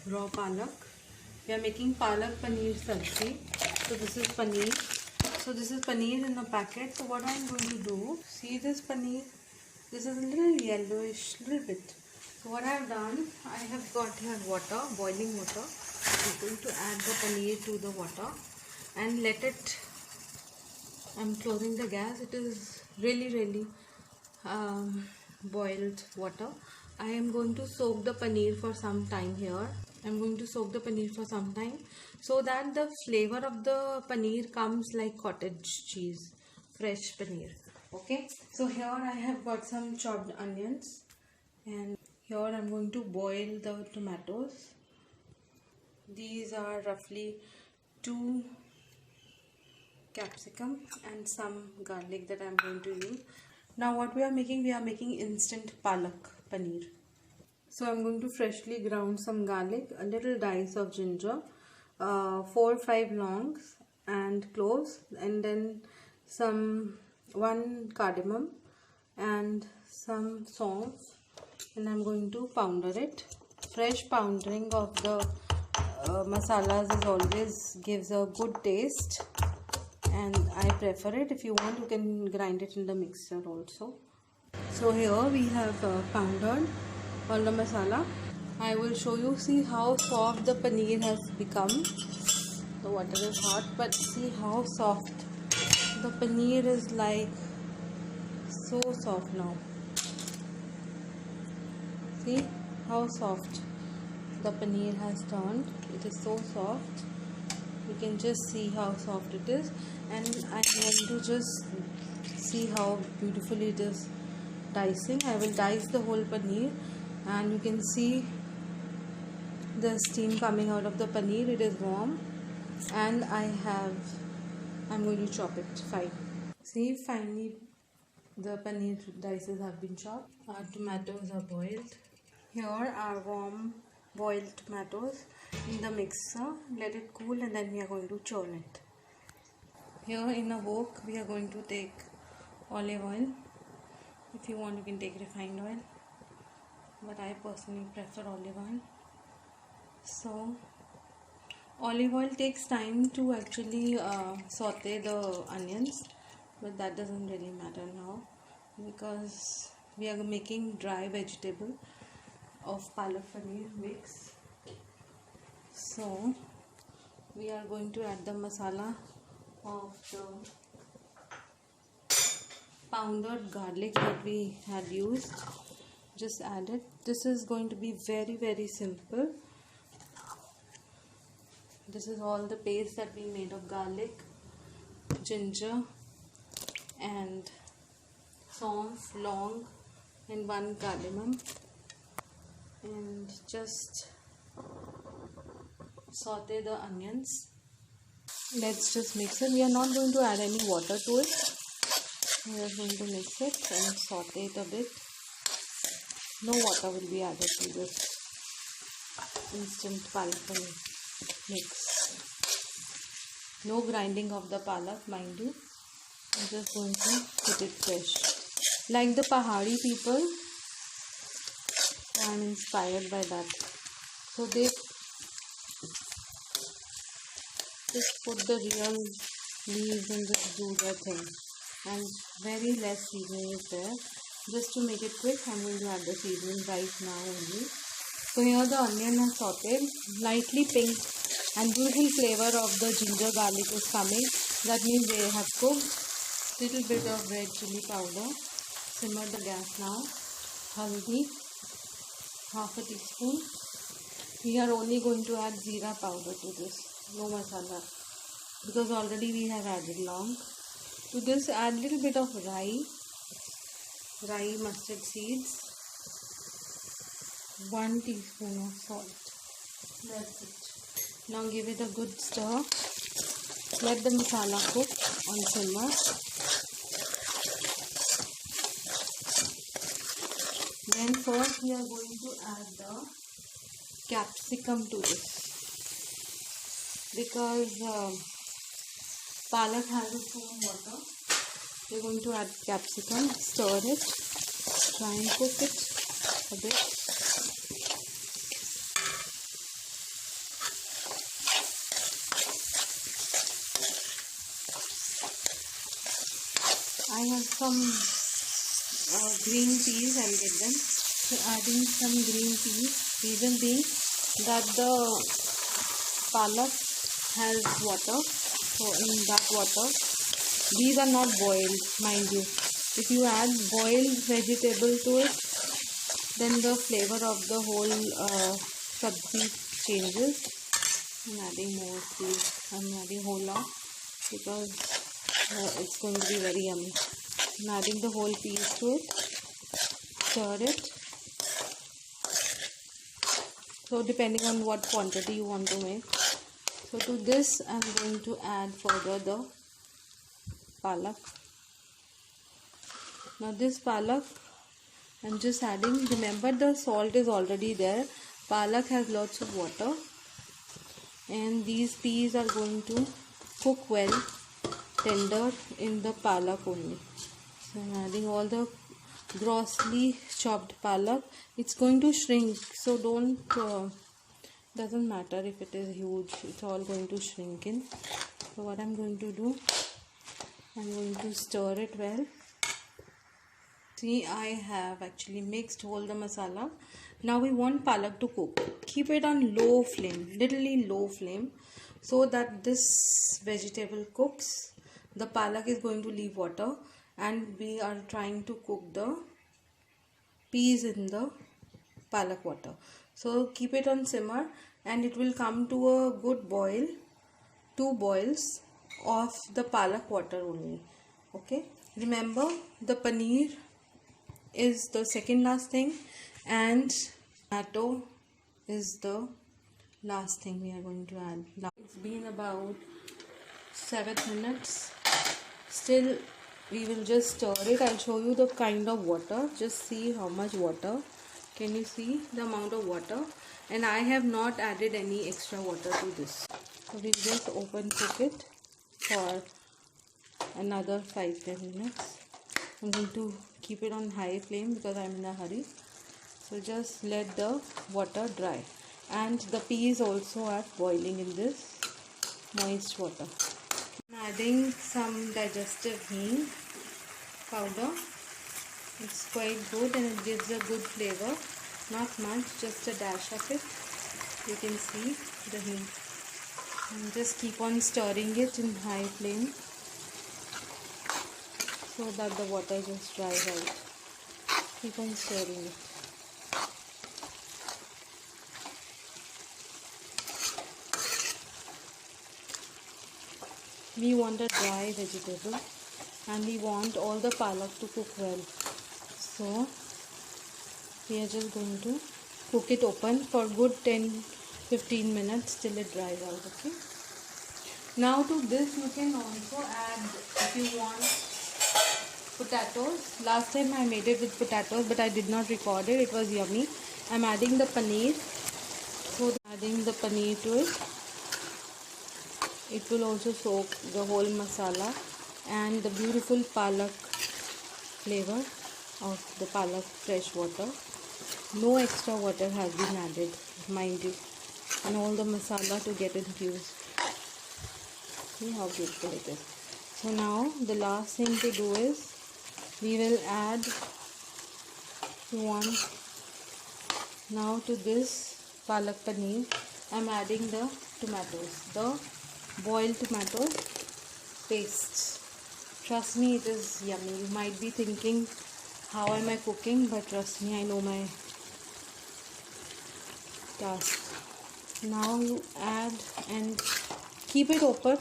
raw palak. We are making PalaK Paneer sabzi. So this is paneer. So this is paneer in a packet. So what I am going to do, see this paneer? This is a little yellowish, little bit. So what I have done, I have got here water, boiling water. I'm going to add the paneer to the water and let it. I'm closing the gas. It is really boiled water. I am going to soak the paneer for some time here. I'm going to soak the paneer for some time so that the flavor of the paneer comes like cottage cheese, fresh paneer. Okay, so here I have got some chopped onions, and here I'm going to boil the tomatoes. These are roughly 2 capsicum and some garlic that I'm going to use. Now what we are making instant PalaK Paneer. So I'm going to freshly ground some garlic, a little dice of ginger, 4-5 longs and cloves, and then some 1 cardamom and some sauce, and I'm going to pounder it. Fresh pounding of the masalas is always gives a good taste, and I prefer it. If you want, you can grind it in the mixer also. So here we have pounded all the masala. I will show you, see how soft the paneer has become. The water is hot, but see how soft the paneer is, like so soft now. See how soft the paneer has turned. It is so soft. You can just see how soft it is, and I want to just see how beautifully it is dicing. I will dice the whole paneer, and you can see the steam coming out of the paneer. It is warm, and I'm going to chop it fine. See, finally the paneer dices have been chopped. Our tomatoes are boiled. Here are warm boiled tomatoes in the mixer. Let it cool, and then we are going to churn it. Here in a wok we are going to take olive oil. If you want, you can take refined oil, but I personally prefer olive oil. So olive oil takes time to actually saute the onions, but that doesn't really matter now because we are making dry vegetable of PalaK Paneer mix. So we are going to add the masala of the pounded garlic that we had used. Just add it. This is going to be very simple. This is all the paste that we made of garlic, ginger and sauce, long, and 1 cardamom, and just saute the onions. Let's just mix it. We are not going to add any water to it. We are going to mix it and saute it a bit. No water will be added to this instant PalaK Paneer mix. No grinding of the palak, mind you. I'm just going to put it fresh. Like the Pahadi people, I am inspired by that. So they just put the real leaves and just do their thing. And very less seasoning is there. Just to make it quick, I'm going to add the seasoning right now only. So here the onion has sauteed, lightly pink, and beautiful flavor of the ginger garlic is coming. That means they have cooked. Little bit of red chili powder. Simmer the gas now. Haldi, half a teaspoon. We are only going to add jeera powder to this. No masala, because already we have added long. To this, add little bit of rye mustard seeds, 1 teaspoon of salt. That's it. Now give it a good stir. Let the masala cook on simmer. Then first we are going to add the capsicum to this, because PalaK has its own water. We are going to add capsicum, stir it, try and cook it a bit. I have some green peas. I'll get them. So adding some green peas. Reason being that the palak has water. So in that water, these are not boiled, mind you. If you add boiled vegetable to it, then the flavor of the whole sabzi changes. I'm adding more peas. I'm adding whole lot because it's going to be very yummy. I'm adding the whole peas to it. Stir it. So depending on what quantity you want to make. So to this I'm going to add further the palak. Now this palak I'm just adding. Remember the salt is already there. Palak has lots of water. And these peas are going to cook well, tender in the palak only. So I'm adding all the grossly chopped palak. It's going to shrink, so doesn't matter if it is huge, it's all going to shrink in. So what I'm going to do, I'm going to stir it well. See, I have actually mixed all the masala. Now we want palak to cook. Keep it on low flame, literally low flame, so that this vegetable cooks. The palak is going to leave water and we are trying to cook the peas in the palak water. So keep it on simmer and it will come to a good boil, 2 boils of the palak water only. Okay, remember the paneer is the second last thing and tomato is the last thing we are going to add. It's been about 7 minutes. Still we will just stir it. I'll show you the kind of water. Just see how much water. Can you see the amount of water? And I have not added any extra water to this. So we'll just open cook it for another 5-10 minutes. I'm going to keep it on high flame because I'm in a hurry. So just let the water dry. And the peas also are boiling in this moist water. I'm adding some digestive hing powder. It's quite good and it gives a good flavor. Not much, just a dash of it. You can see the hing. And just keep on stirring it in high flame so that the water just dries out. Keep on stirring it. We want a dry vegetable and we want all the palak to cook well. So we are just going to cook it open for good 10-15 minutes till it dries out. Okay. Now to this you can also add, if you want, potatoes. Last time I made it with potatoes but I did not record it. It was yummy. I'm adding the paneer. So adding the paneer to it. It will also soak the whole masala and the beautiful palak flavor of the palak fresh water. No extra water has been added, mind you, and all the masala to get infused. See how beautiful it is. So now the last thing to do is we will add one. Now to this palak paneer I'm adding the tomatoes, the boiled tomato paste. Trust me, it is yummy. You might be thinking, how am I cooking? But trust me, I know my task. Now you add and keep it open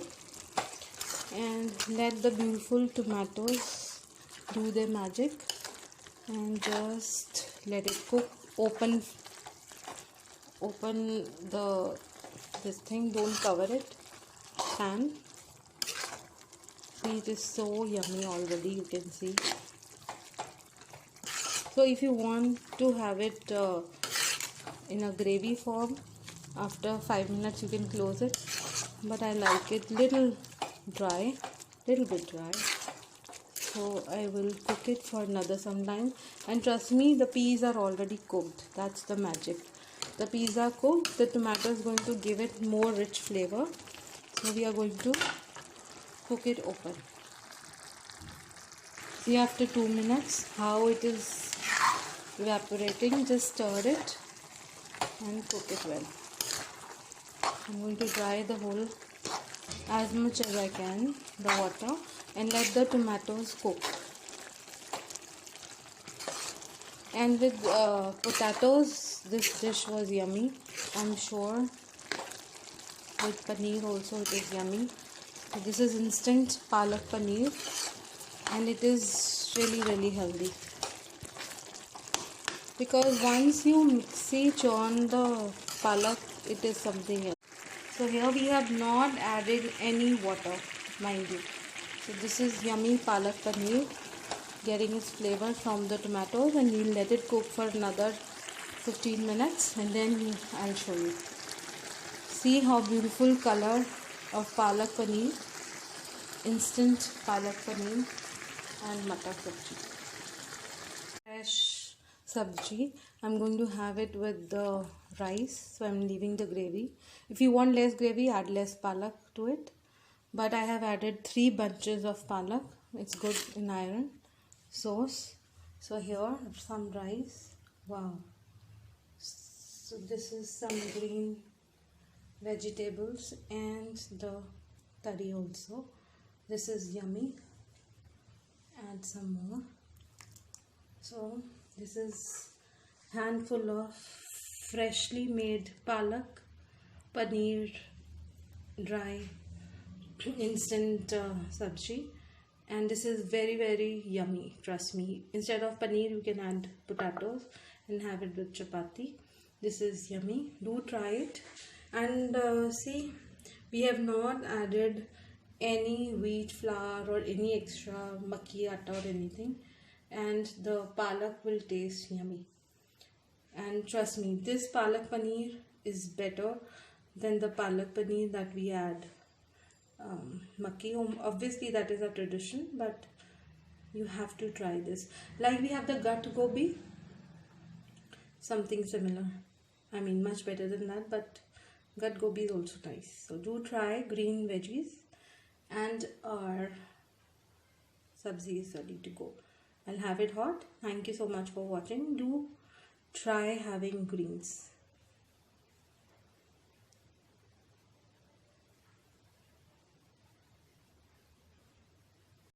and let the beautiful tomatoes do their magic and just let it cook. Open this thing, don't cover it. Pan. See, it is so yummy already, you can see. So if you want to have it in a gravy form, after 5 minutes you can close it, but I like it little bit dry, so I will cook it for another some time. And trust me, the peas are already cooked. That's the magic. The peas are cooked, the tomato is going to give it more rich flavor. So we are going to cook it open. See, after 2 minutes how it is evaporating. Just stir it and cook it well. I'm going to dry the whole as much as I can, the water, and let the tomatoes cook. And with potatoes, this dish was yummy. I'm sure with paneer also it is yummy. So this is instant PalaK Paneer, and it is really healthy. Because once you mixy churn the PalaK, it is something else. So here we have not added any water, mind you. So this is yummy PalaK Paneer getting its flavor from the tomatoes, and we'll let it cook for another 15 minutes and then I'll show you. See how beautiful color of PalaK Paneer, instant PalaK Paneer and matar sabji. Fresh sabji. I'm going to have it with the rice, so I'm leaving the gravy. If you want less gravy, add less PalaK to it. But I have added 3 bunches of PalaK. It's good in iron sauce. So here some rice. Wow. So this is some green vegetables and the curry also. This is yummy. Add some more. So this is handful of freshly made PalaK paneer dry instant sabji, and this is very yummy, trust me. Instead of paneer you can add potatoes and have it with chapati. This is yummy, do try it. And see, we have not added any wheat flour or any extra makki atta or anything, and the PalaK will taste yummy. And trust me, this PalaK paneer is better than the PalaK paneer that we add makki. Obviously that is a tradition, but you have to try this. Like we have the gut gobi, something similar. I mean much better than that, but gut gobi is also nice. So do try green veggies, and our sabzi is ready to go. I'll have it hot. Thank you so much for watching. Do try having greens.